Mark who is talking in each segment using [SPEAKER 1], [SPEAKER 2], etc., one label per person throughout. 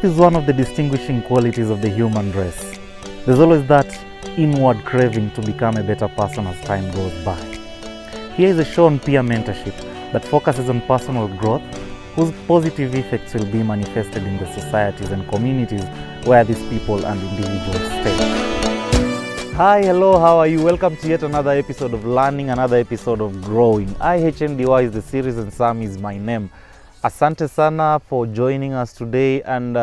[SPEAKER 1] Growth is one of the distinguishing qualities of the human race. There's always that inward craving to become a better person as time goes by. Here is a show on peer mentorship that focuses on personal growth, whose positive effects will be manifested in the societies and communities where these people and individuals stay. Hi, hello, how are you? Welcome to yet another episode of Learning, another episode of Growing. IHNDY is the series and Sam is my name. Asante sana for joining us today. And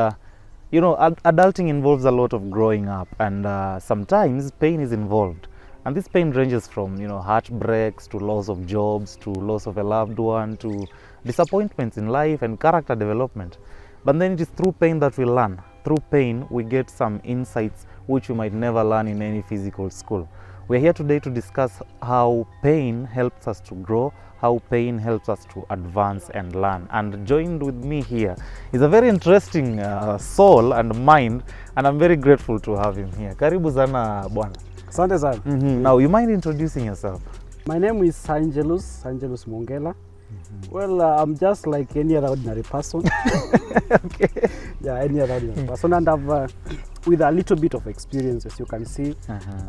[SPEAKER 1] adulting involves a lot of growing up, and sometimes pain is involved. And this pain ranges from, heartbreaks to loss of jobs, to loss of a loved one, to disappointments in life and character development. But then it is through pain that we learn. Through pain, we get some insights which we might never learn in any physical school. We're here today to discuss how pain helps us to grow, how pain helps us to advance and learn. And joined with me here is a very interesting soul and mind, and I'm very grateful to have him here. Karibu sana bwana.
[SPEAKER 2] Asante sana.
[SPEAKER 1] Now, you mind introducing yourself?
[SPEAKER 2] My name is Angelus Mwongela. Well, I'm just like any other ordinary person.
[SPEAKER 1] Okay.
[SPEAKER 2] Yeah, any other ordinary person. And I've, with a little bit of experience, as you can see,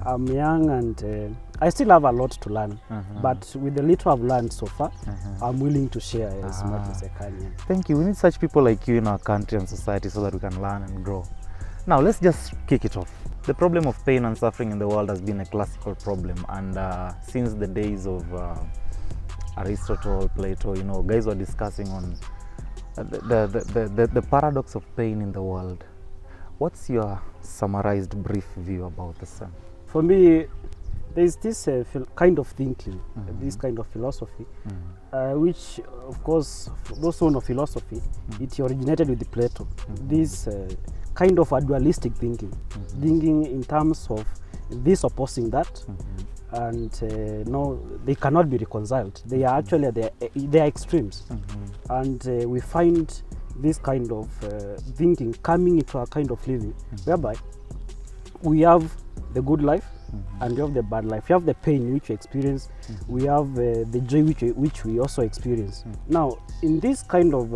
[SPEAKER 2] I'm young and I still have a lot to learn. But with the little I've learned so far, I'm willing to share as much as I can. Yeah.
[SPEAKER 1] Thank you. We need such people like you in our country and society so that we can learn and grow. Now, let's just kick it off. The problem of pain and suffering in the world has been a classical problem, and since the days of Aristotle, Plato, guys were discussing on the paradox of pain in the world. What's your summarized brief view about the same?
[SPEAKER 2] For me, there's this kind of thinking, this kind of philosophy, which, of course, for those who know philosophy, it originated with Plato. This kind of a dualistic thinking, thinking in terms of this opposing that, and no, they cannot be reconciled. They are actually they are extremes, and we find this kind of thinking coming into a kind of living, whereby we have the good life and we have the bad life. We have the pain which we experience, we have the joy which we also experience. Now, in this kind of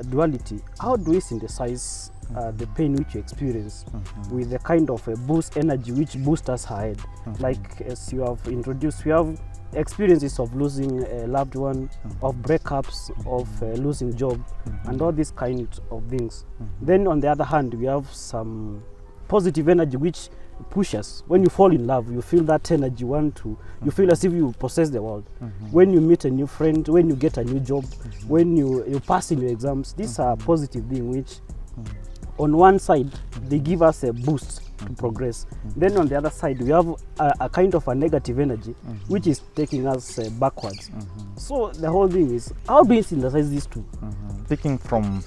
[SPEAKER 2] duality, how do we synthesize the pain which you experience with the kind of boost energy which boosts us ahead? Like as you have introduced, we have experiences of losing a loved one, of breakups, of losing job, and all these kind of things. Then on the other hand, we have some positive energy which pushes. When you fall in love, you feel that energy, you feel as if you possess the world. When you meet a new friend, when you get a new job, when you pass in your exams, these are positive things which on one side they give us a boost to progress. Then on the other side we have a kind of a negative energy which is taking us backwards. So the whole thing is, how do you synthesize these two?
[SPEAKER 1] Speaking from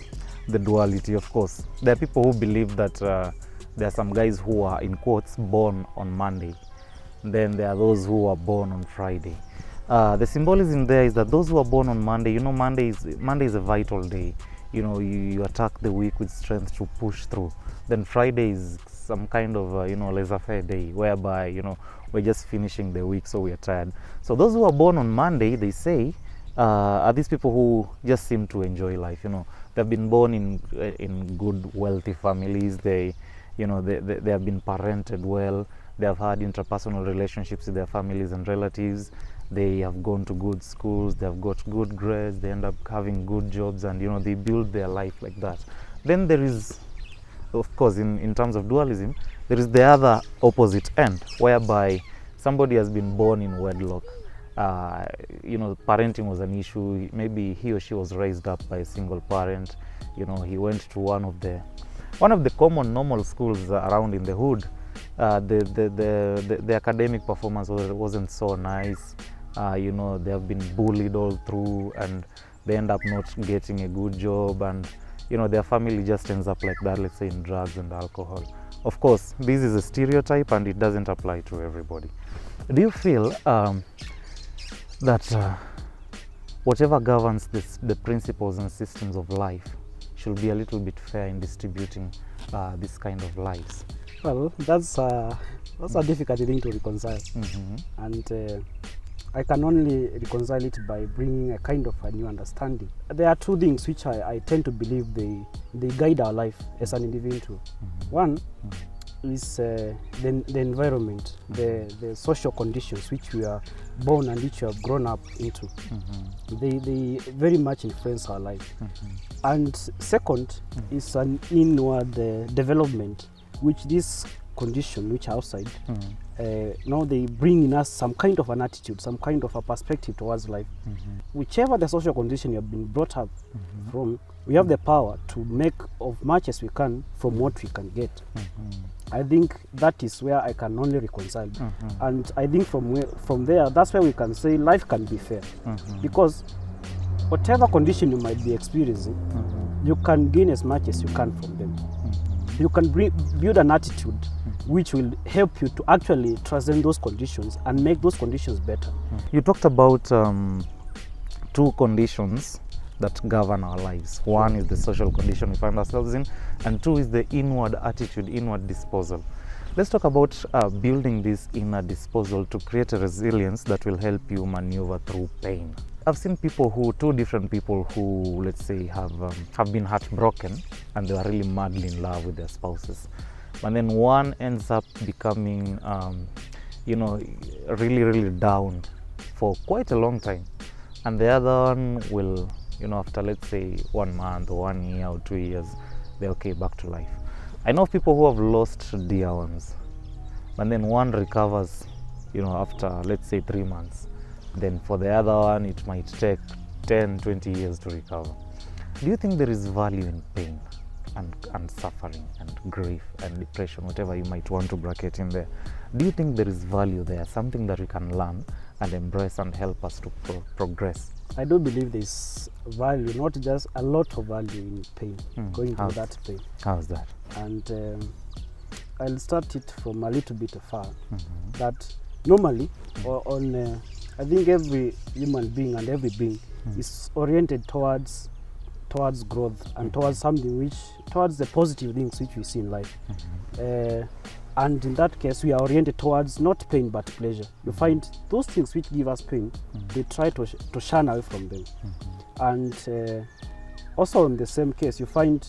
[SPEAKER 1] the duality, of course, there are people who believe that there are some guys who are, in quotes, born on Monday. Then there are those who are born on Friday. The symbolism there is that those who are born on Monday, Monday is a vital day. You attack the week with strength to push through. Then Friday is some kind of laissez-faire day, whereby we're just finishing the week, so we're tired. So those who are born on Monday, they say, are these people who just seem to enjoy life. They've been born in good, wealthy families. They have been parented well. They have had interpersonal relationships with their families and relatives. They have gone to good schools, they have got good grades, they end up having good jobs, and they build their life like that. Then there is, of course, in terms of dualism, there is the other opposite end, whereby somebody has been born in wedlock. Parenting was an issue. Maybe he or she was raised up by a single parent. He went to one of the common normal schools around in the hood. The academic performance wasn't so nice. They have been bullied all through, and they end up not getting a good job, and their family just ends up like that, let's say in drugs and alcohol. Of course, this is a stereotype and it doesn't apply to everybody. Do you feel that whatever governs the principles and systems of life should be a little bit fair in distributing this kind of lives?
[SPEAKER 2] Well, that's a difficult thing to reconcile. And I can only reconcile it by bringing a kind of a new understanding. There are two things which I tend to believe they guide our life as an individual. One is the environment, the social conditions which we are born and which we have grown up into. They very much influence our life. And second is an inward development, which this condition which are outside, now they bring in us some kind of an attitude, some kind of a perspective towards life. Whichever the social condition you have been brought up from, we have the power to make as much as we can from what we can get. I think that is where I can only reconcile. And I think from there, that's where we can say life can be fair. Because whatever condition you might be experiencing, you can gain as much as you can from them. You can build an attitude which will help you to actually transcend those conditions and make those conditions better.
[SPEAKER 1] You talked about two conditions that govern our lives. One is the social condition we find ourselves in, and two is the inward attitude, inward disposal. Let's talk about building this inner disposal to create a resilience that will help you maneuver through pain. I've seen two different people who, let's say, have been heartbroken and they are really madly in love with their spouses. And then one ends up becoming, really, really down for quite a long time. And the other one will, after, let's say, 1 month or 1 year or 2 years, they're okay, back to life. I know people who have lost dear ones, and then one recovers, after, let's say, 3 months. Then for the other one, it might take 10, 20 years to recover. Do you think there is value in pain and suffering and grief and depression, whatever you might want to bracket in there? Do you think there is value there, something that we can learn and embrace and help us to progress?
[SPEAKER 2] I do believe there's value, not just a lot of value in pain, going through that pain.
[SPEAKER 1] How's that?
[SPEAKER 2] And I'll start it from a little bit far. That normally, I think every human being and every being is oriented towards growth and towards towards the positive things which we see in life. And in that case, we are oriented towards not pain but pleasure. You find those things which give us pain, we try to shun away from them. And also in the same case, you find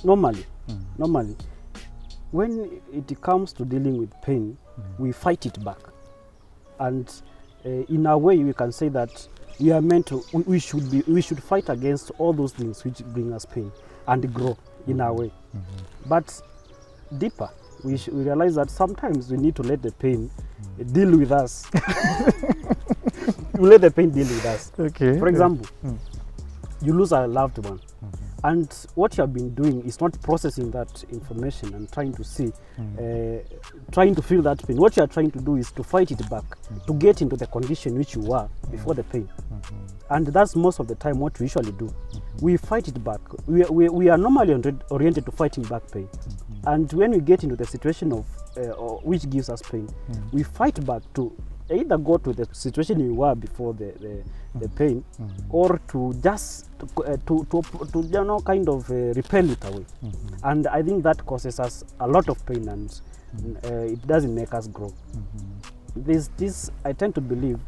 [SPEAKER 2] normally, when it comes to dealing with pain, we fight it back. And in a way, we can say that we are meant to, we should fight against all those things which bring us pain and grow in a way. But deeper, we realize that sometimes we need to let the pain deal with us. We let the pain deal with us.
[SPEAKER 1] Okay.
[SPEAKER 2] For example, you lose a loved one. And what you have been doing is not processing that information and trying to see, trying to feel that pain. What you are trying to do is to fight it back, to get into the condition which you were before the pain. And that's most of the time what we usually do. We fight it back. We are normally oriented to fighting back pain. And when we get into the situation of which gives us pain, we fight back to either go to the situation you were before the pain, or to just to kind of repel it away. And I think that causes us a lot of pain, and it doesn't make us grow. This I tend to believe,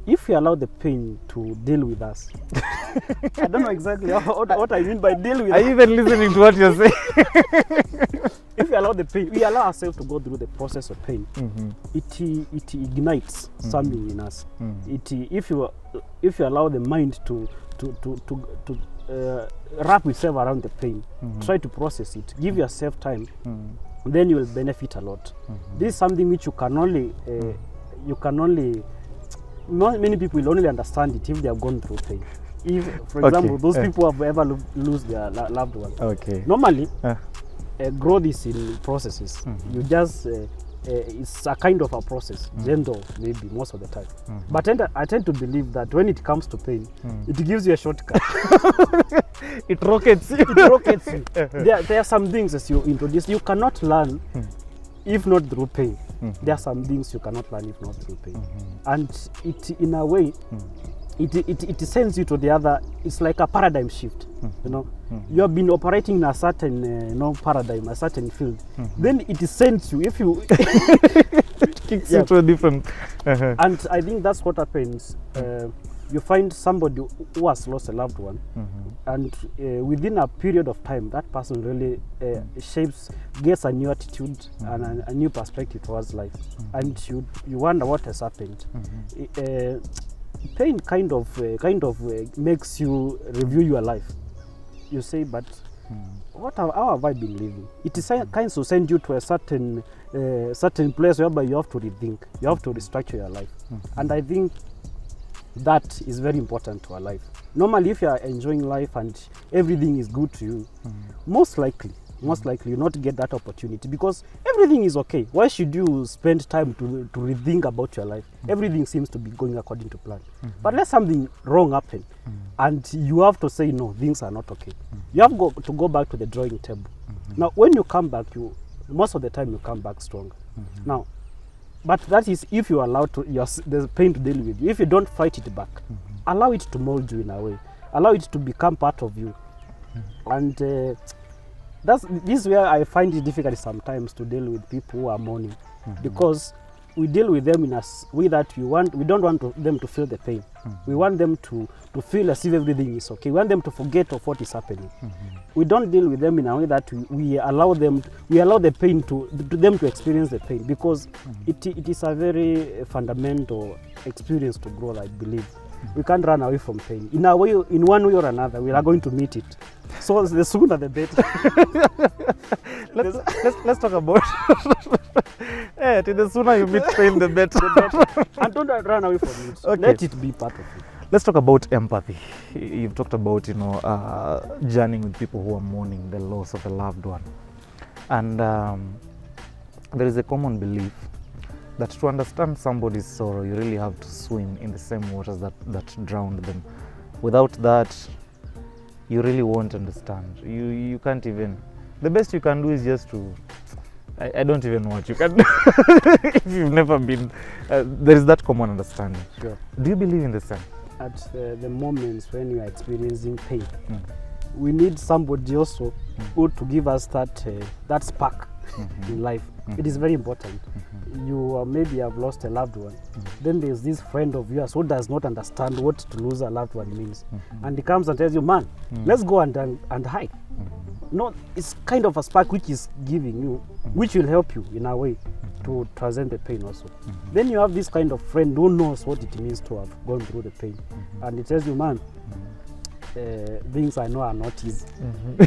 [SPEAKER 2] if we allow the pain to deal with us, I don't know exactly what I mean by deal with.
[SPEAKER 1] Are you even listening to what you're saying?
[SPEAKER 2] If we allow the pain, we allow ourselves to go through the process of pain. It ignites something in us. If you allow the mind to wrap itself around the pain, try to process it, give yourself time, then you will benefit a lot. This is something which you can only not many people will only understand it if they have gone through pain. If, for example, those people who have ever lose their loved one. Normally, growth is in processes. You just it's a kind of a process, gentle maybe most of the time. But I tend to believe that when it comes to pain, it gives you a shortcut.
[SPEAKER 1] It rockets you.
[SPEAKER 2] It rockets you. There are some things as you introduce, you cannot learn if not through pain. There are some things you cannot learn if not through pain. And it, in a way, it sends you to the other. It's like a paradigm shift. You know, you have been operating in a certain paradigm, a certain field. Then it sends you, if you
[SPEAKER 1] It kicks you to a different.
[SPEAKER 2] And I think that's what happens. You find somebody who has lost a loved one, and within a period of time, that person really gets a new attitude and a new perspective towards life, and you wonder what has happened. Pain kind of makes you review your life. You say, but how have I been living? It is kind of send you to a certain place whereby you have to rethink, you have to restructure your life, and I think that is very important to our life. Normally, if you are enjoying life and everything is good to you, most likely you not get that opportunity, because everything is okay. Why should you spend time to rethink about your life? Everything seems to be going according to plan. But let something wrong happen, and you have to say, no, things are not okay. You have to go back to the drawing table. Now, when you come back, most of the time you come back stronger. Now, but that is if you allow the pain to deal with you. If you don't fight it back, allow it to mold you in a way. Allow it to become part of you. And this is where I find it difficult sometimes to deal with people who are mourning, because we deal with them in a way that we don't want them to feel the pain. We want them to feel as if everything is okay. We want them to forget of what is happening. We don't deal with them in a way that we allow the pain to them to experience the pain, because it is a very fundamental experience to grow, I believe. We can't run away from pain. In one way or another, we are going to meet it. So the sooner the better.
[SPEAKER 1] let's talk about the sooner you meet pain, the better.
[SPEAKER 2] And don't run away from it.
[SPEAKER 1] Okay.
[SPEAKER 2] Let it be part of it.
[SPEAKER 1] Let's talk about empathy. You've talked about journeying with people who are mourning the loss of a loved one, and there is a common belief that to understand somebody's sorrow, you really have to swim in the same waters that drowned them. Without that, you really won't understand. You can't even. The best you can do is just to. I don't even know what you can do if you've never been. There is that common understanding.
[SPEAKER 2] Sure.
[SPEAKER 1] Do you believe in the same?
[SPEAKER 2] At the moments when you are experiencing pain, we need somebody also who to give us that spark in life. It is very important. You maybe have lost a loved one. Then there's this friend of yours who does not understand what to lose a loved one means, and he comes and tells you, "Man, let's go and hide." No, it's kind of a spark which is giving you, which will help you in a way to transcend the pain also. Then you have this kind of friend who knows what it means to have gone through the pain, and he tells you, "Man, things I know are not easy.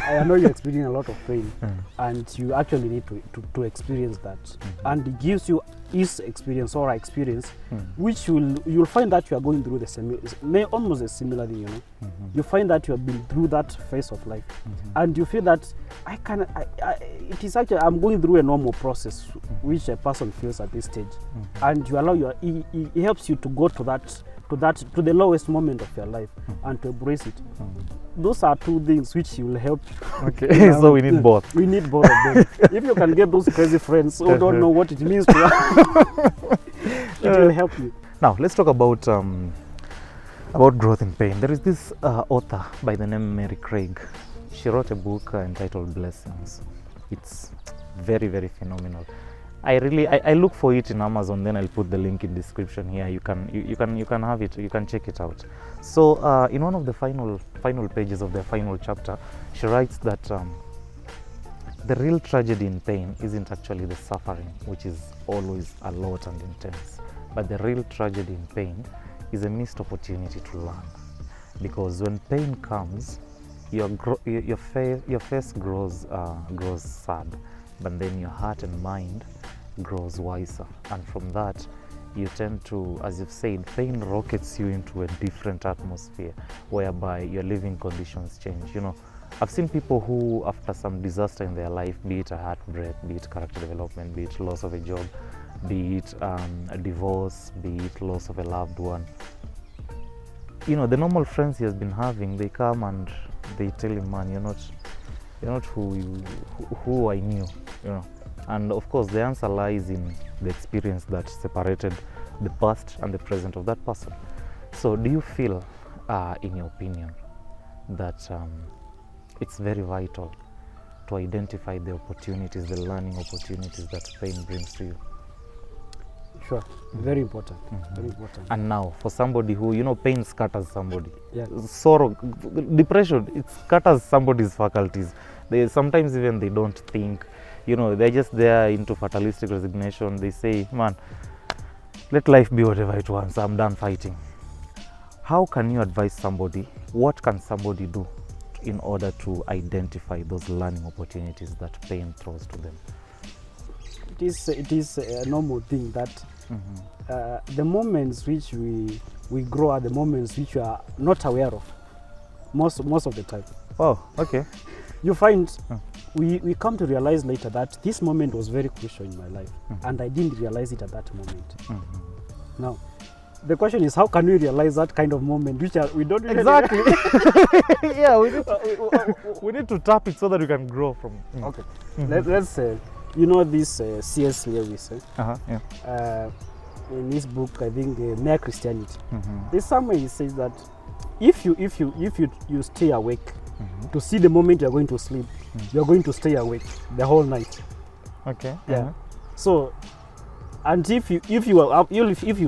[SPEAKER 2] I know you're experiencing a lot of pain, and you actually need to experience that." And it gives you his experience or our experience, which you'll find that you are going through almost a similar thing. You find that you have been through that phase of life, and you feel that it is actually I'm going through a normal process, which a person feels at this stage, and you allow he helps you to go to the lowest moment of your life and to embrace it. Those are two things which will help you.
[SPEAKER 1] Okay, so we need both.
[SPEAKER 2] We need both of them. If you can get those crazy friends who don't know what it means to it will help you.
[SPEAKER 1] Now let's talk about growth in pain. There is this author by the name Mary Craig. She wrote a book entitled Blessings. It's very, very phenomenal. I look for it in Amazon, then I'll put the link in description here. You can have it, you can check it out. So in one of the final pages of the final chapter, she writes that the real tragedy in pain isn't actually the suffering, which is always a lot and intense, but the real tragedy in pain is a missed opportunity to learn. Because when pain comes, your face grows sad, but then your heart and mind grows wiser, and from that you tend to, as you've said, pain rockets you into a different atmosphere whereby your living conditions change. I've seen people who, after some disaster in their life, be it a heartbreak, be it character development, be it loss of a job, be it a divorce, be it loss of a loved one, the normal friends he has been having, they come and they tell him, "Man, you're not who I knew," And of course, the answer lies in the experience that separated the past and the present of that person. So do you feel, in your opinion, that it's very vital to identify the opportunities, the learning opportunities that pain brings to you?
[SPEAKER 2] Sure, very important, very important.
[SPEAKER 1] And now, for somebody who, pain scatters somebody.
[SPEAKER 2] Yeah.
[SPEAKER 1] Sorrow, depression, it scatters somebody's faculties. Sometimes even they don't think, they're just there into fatalistic resignation. They say, man, let life be whatever it wants, I'm done fighting. How can you advise somebody? What can somebody do in order to identify those learning opportunities that pain throws to them?
[SPEAKER 2] It is a normal thing that the moments which we grow are the moments which we are not aware of most of the time.
[SPEAKER 1] Oh, okay.
[SPEAKER 2] You find we come to realize later that this moment was very crucial in my life, and I didn't realize it at that moment. Now, the question is, how can we realize that kind of moment which we don't really
[SPEAKER 1] exactly. Yeah, we need to tap it so that we can grow from.
[SPEAKER 2] Okay. Let's say, this C.S. Lewis.
[SPEAKER 1] Yeah.
[SPEAKER 2] In his book, I think Mere Christianity. There's somewhere he says that if you stay awake to see the moment you're going to sleep, you're going to stay awake the whole night.
[SPEAKER 1] Okay.
[SPEAKER 2] Yeah. So, and if you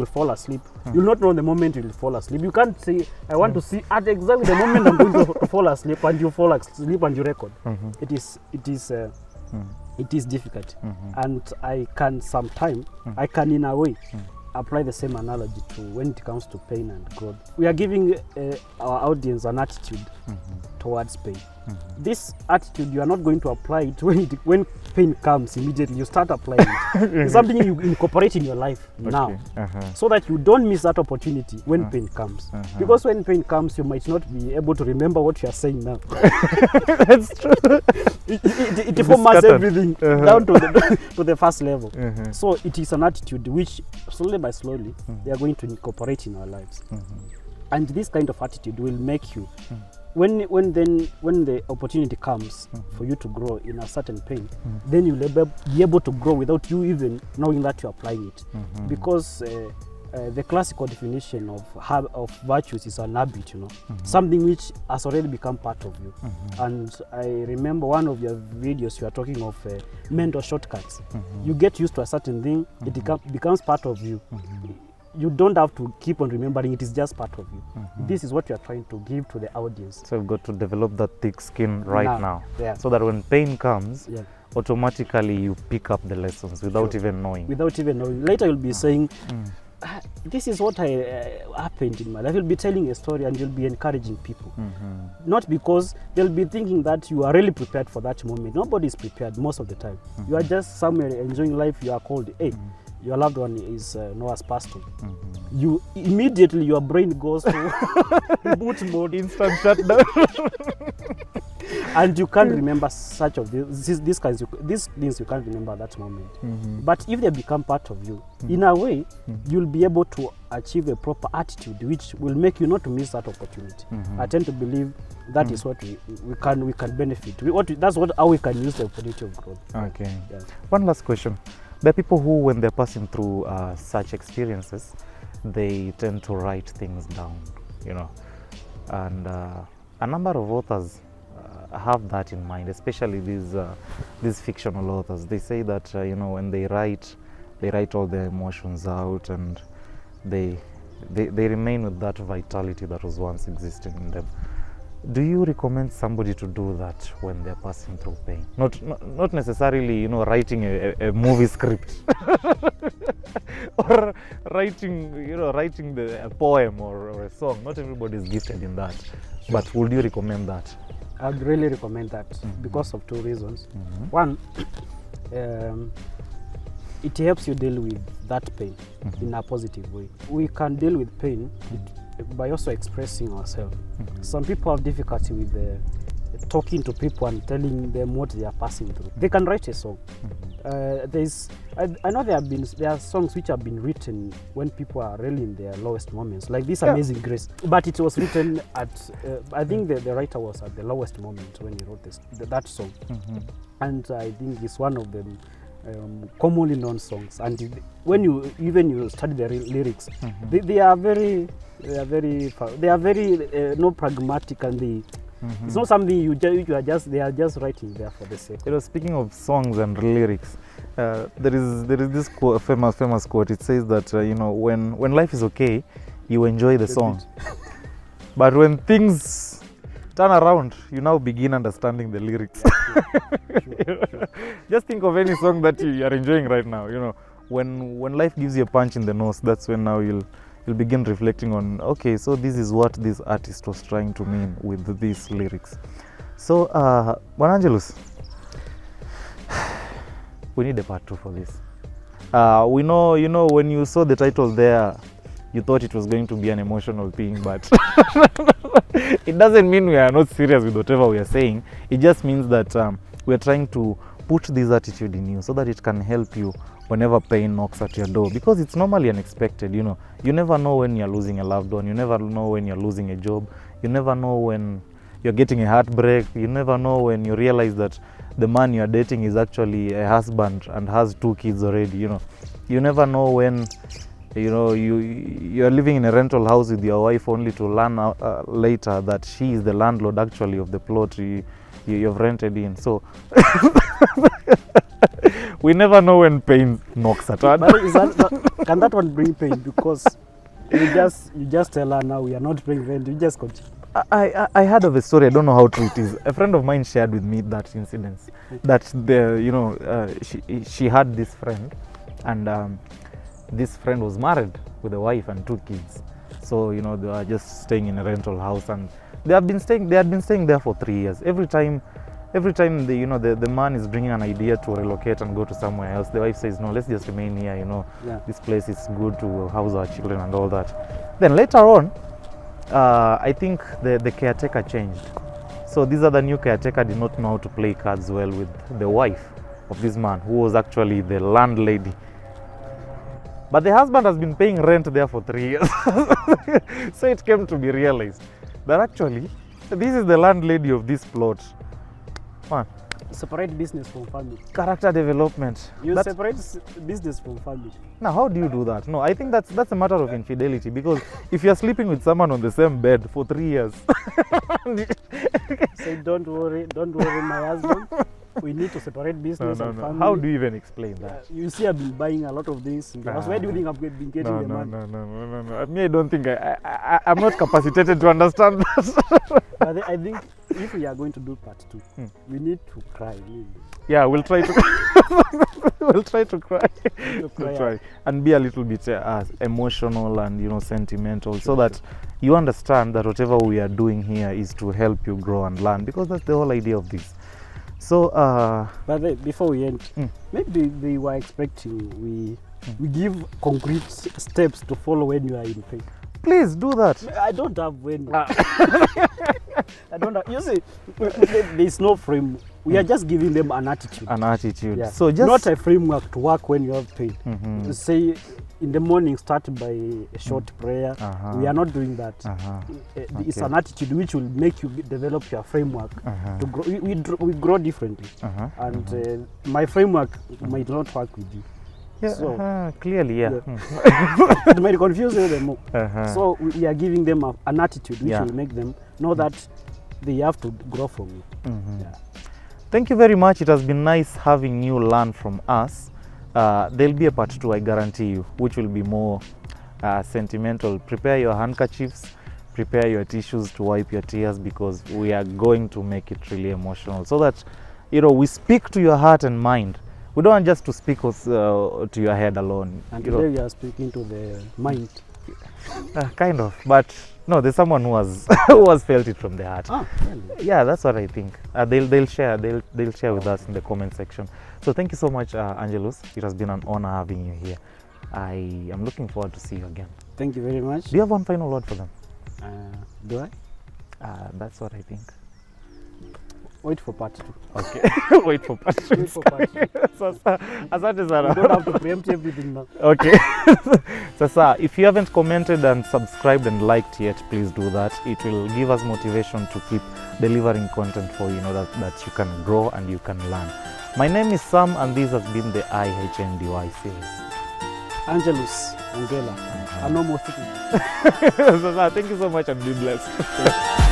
[SPEAKER 2] fall asleep, you'll not know the moment you'll fall asleep. You can't say, I want to see at exactly the moment I'm going to fall asleep, and you fall asleep and you record. It is difficult, and I can sometimes I can in a way apply the same analogy to when it comes to pain and growth. We are giving our audience an attitude towards pain. This attitude, you are not going to apply it when pain comes immediately. You start applying it. It's something you incorporate in your life now, so that you don't miss that opportunity when pain comes. Because when pain comes, you might not be able to remember what you are saying now.
[SPEAKER 1] That's true.
[SPEAKER 2] It formats everything down to the first level. So it is an attitude which slowly by slowly they are going to incorporate in our lives. And this kind of attitude will make you, when the opportunity comes for you to grow in a certain pain, then you'll be able to grow without you even knowing that you're applying it. Because the classical definition of virtues is an habit, something which has already become part of you. And I remember one of your videos, you are talking of mental shortcuts. You get used to a certain thing, it becomes part of you. You don't have to keep on remembering, it is just part of you. This is what you are trying to give to the audience.
[SPEAKER 1] So you've got to develop that thick skin right now.
[SPEAKER 2] Yeah.
[SPEAKER 1] So that when pain comes, automatically you pick up the lessons without even knowing.
[SPEAKER 2] Without even knowing. Later you'll be saying, this is what happened in my life. You'll be telling a story and you'll be encouraging people. Not because they'll be thinking that you are really prepared for that moment. Nobody is prepared most of the time. You are just somewhere enjoying life. You are called, hey, your loved one is Noah's pastor. You immediately, your brain goes to boot mode, instant shutdown. And you can't remember such of these things. You can't remember that moment. But if they become part of you, in a way, you'll be able to achieve a proper attitude, which will make you not to miss that opportunity. I tend to believe that is what we can benefit. That's how we can use the opportunity of growth.
[SPEAKER 1] Okay. Yeah. One last question. There are people who, when they're passing through such experiences, they tend to write things down, and a number of authors have that in mind, especially these fictional authors. They say that when they write all their emotions out, and they remain with that vitality that was once existing in them. Do you recommend somebody to do that when they're passing through pain? Not necessarily, writing a movie script or writing a poem or a song. Not everybody is gifted in that. But would you recommend that?
[SPEAKER 2] I'd really recommend that because of two reasons. One, it helps you deal with that pain in a positive way. We can deal with pain by also expressing ourselves. Some people have difficulty with talking to people and telling them what they are passing through. They can write a song. I know there are songs which have been written when people are really in their lowest moments, like this Amazing Grace. But it was written at, I think the writer was at the lowest moment when he wrote that song. And I think it's one of them. commonly known songs, and when you study the lyrics, they are very no pragmatic, and it's not something they are just writing there for the sake.
[SPEAKER 1] Speaking of songs and lyrics, there is this famous quote. It says that when life is okay, you enjoy the song, but when things turn around, you now begin understanding the lyrics.
[SPEAKER 2] Sure.
[SPEAKER 1] Just think of any song that you are enjoying right now. When life gives you a punch in the nose, that's when now you'll begin reflecting on, okay, so this is what this artist was trying to mean with these lyrics. So, Angelus, we need a part 2 for this. We know, when you saw the title there, you thought it was going to be an emotional thing, but it doesn't mean we are not serious with whatever we are saying. It just means that we are trying to put this attitude in you so that it can help you whenever pain knocks at your door, because it's normally unexpected. You never know when you're losing a loved one, you never know when you're losing a job, you never know when you're getting a heartbreak, you never know when you realize that the man you're dating is actually a husband and has 2 kids already. You never know when you're living in a rental house with your wife, only to learn later that she is the landlord actually of the plot you've rented in. So we never know when pain knocks at us.
[SPEAKER 2] But can that one bring pain? Because you just tell her, now we are not paying rent, you just continue.
[SPEAKER 1] I heard of a story, I don't know how true it is. A friend of mine shared with me that incident, that she had this friend, and this friend was married with a wife and 2 kids. So they were just staying in a rental house, and they had been staying there for 3 years. Every time the man is bringing an idea to relocate and go to somewhere else, the wife says, no, let's just remain here. This place is good to house our children and all that. Then later on, I think the caretaker changed. So this other new caretaker did not know how to play cards well with the wife of this man, who was actually the landlady. But the husband has been paying rent there for 3 years. So it came to be realized that actually this is the landlady of this plot. Man,
[SPEAKER 2] Separate business from family.
[SPEAKER 1] Character development.
[SPEAKER 2] Separate business from family.
[SPEAKER 1] Now, how do you do that? No, I think that's a matter of infidelity, because if you're sleeping with someone on the same bed for 3 years.
[SPEAKER 2] Say, don't worry, my husband. We need to separate business and family.
[SPEAKER 1] How do you even explain that?
[SPEAKER 2] You see, I've been buying a lot of things. Where do you think I've been getting the money?
[SPEAKER 1] No. I mean, I don't think I'm not capacitated to understand that.
[SPEAKER 2] But I think if we are going to do part 2, we need to cry.
[SPEAKER 1] Yeah, we'll try to. We'll try to cry. We'll try and be a little bit emotional and sentimental, so that you understand that whatever we are doing here is to help you grow and learn, because that's the whole idea of this. So,
[SPEAKER 2] but before we end, maybe they were expecting we give concrete steps to follow when you are in pain.
[SPEAKER 1] Please do that.
[SPEAKER 2] I don't have when. I don't have. You see, there's no frame. We are just giving them an attitude.
[SPEAKER 1] An attitude.
[SPEAKER 2] Yeah.
[SPEAKER 1] So just
[SPEAKER 2] not a framework to work when you have pain. Say in the morning, start by a short prayer. We are not doing that. It's an attitude which will make you develop your framework to grow. We grow differently, and my framework might not work with you.
[SPEAKER 1] Yeah,
[SPEAKER 2] so,
[SPEAKER 1] clearly, yeah.
[SPEAKER 2] It might confuse them more. So we are giving them an attitude which will make them know that they have to grow from you.
[SPEAKER 1] Thank you very much. It has been nice having you learn from us. There'll be a part 2, I guarantee you, which will be more sentimental. Prepare your handkerchiefs, prepare your tissues to wipe your tears, because we are going to make it really emotional, so that we speak to your heart and mind. We don't want just to speak to your head alone.
[SPEAKER 2] And today we are speaking to the mind.
[SPEAKER 1] Kind of, but no, there's someone who has felt it from the heart.
[SPEAKER 2] Really?
[SPEAKER 1] Yeah, that's what I think. They'll share with us in the comment section. So thank you so much, Angelus. It has been an honor having you here. I am looking forward to see you again.
[SPEAKER 2] Thank you very much.
[SPEAKER 1] Do you have one final word for them?
[SPEAKER 2] Do I?
[SPEAKER 1] That's what I think.
[SPEAKER 2] Wait for part 2.
[SPEAKER 1] Okay. Wait for part 2.
[SPEAKER 2] Wait for part 2.
[SPEAKER 1] Sasa, asante
[SPEAKER 2] You
[SPEAKER 1] sana.
[SPEAKER 2] don't have to preempt everything now.
[SPEAKER 1] Okay. Sasa, if you haven't commented and subscribed and liked yet, please do that. It will give us motivation to keep delivering content for you, that you can grow and you can learn. My name is Sam, and this has been the IHNDY series.
[SPEAKER 2] Angelus Mwongela. I know most of it.
[SPEAKER 1] Sasa, thank you so much and be blessed.